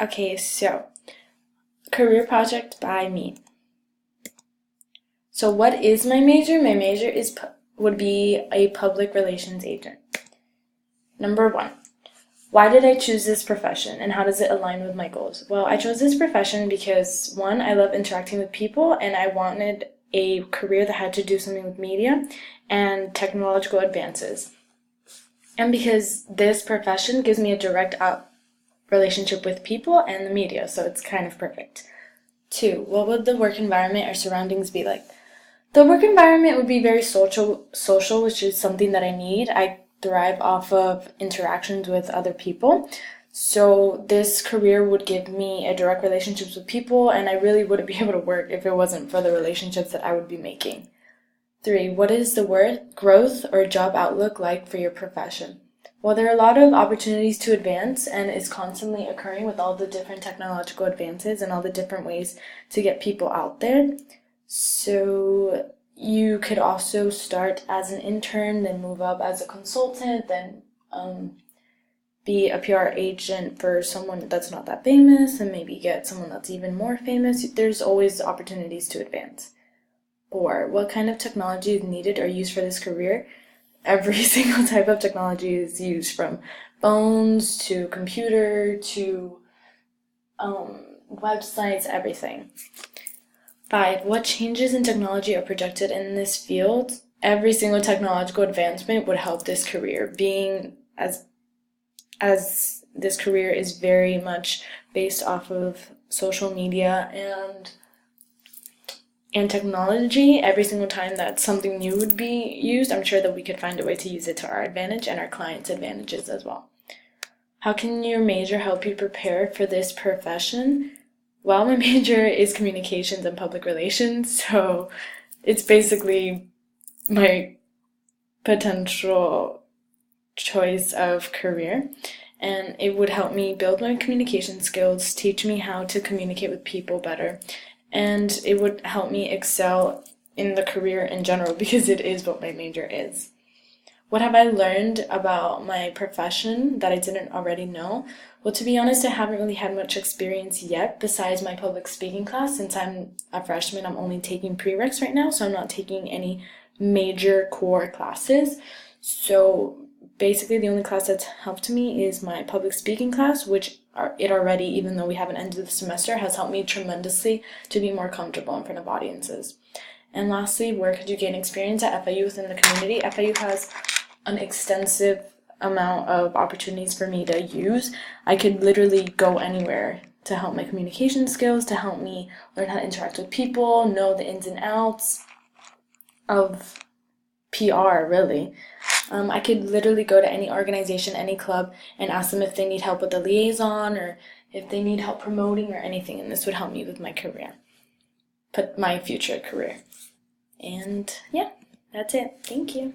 Okay, so career project by me. So what is my major? My major would be a public relations agent. Number 1. Why did I choose this profession and how does it align with my goals? Well, I chose this profession because 1, I love interacting with people and I wanted a career that had to do something with media and technological advances. And because this profession gives me a direct relationship with people and the media, so it's kind of perfect. 2, what would the work environment or surroundings be like? The work environment would be very social, which is something that I need. I thrive off of interactions with other people. So this career would give me a direct relationships with people, and I really wouldn't be able to work if it wasn't for the relationships that I would be making. 3, what is the growth or job outlook like for your profession? Well, there are a lot of opportunities to advance, and it's constantly occurring with all the different technological advances and all the different ways to get people out there. So you could also start as an intern, then move up as a consultant, then be a PR agent for someone that's not that famous, and maybe get someone that's even more famous. There's always opportunities to advance. 4, what kind of technology is needed or used for this career? Every single type of technology is used, from phones to computer to websites, everything. 5, what changes in technology are projected in this field? Every single technological advancement would help this career, being as this career is very much based off of social media and technology. Every single time that something new would be used, I'm sure that we could find a way to use it to our advantage and our clients' advantages as well. How can your major help you prepare for this profession? Well, my major is communications and public relations, so it's basically my potential choice of career, and it would help me build my communication skills, teach me how to communicate with people better, and it would help me excel in the career in general because it is what my major is. What have I learned about my profession that I didn't already know? Well, to be honest, I haven't really had much experience yet besides my public speaking class. Since I'm a freshman, I'm only taking prereqs right now, so I'm not taking any major core classes. So basically the only class that's helped me is my public speaking class, which it already, even though we haven't ended the semester, has helped me tremendously to be more comfortable in front of audiences. And lastly, where could you gain experience at FIU within the community? FIU has an extensive amount of opportunities for me to use. I could literally go anywhere to help my communication skills, to help me learn how to interact with people, know the ins and outs of PR, really. I could literally go to any organization, any club, and ask them if they need help with the liaison or if they need help promoting or anything, and this would help me with my career, my future career. And yeah, that's it. Thank you.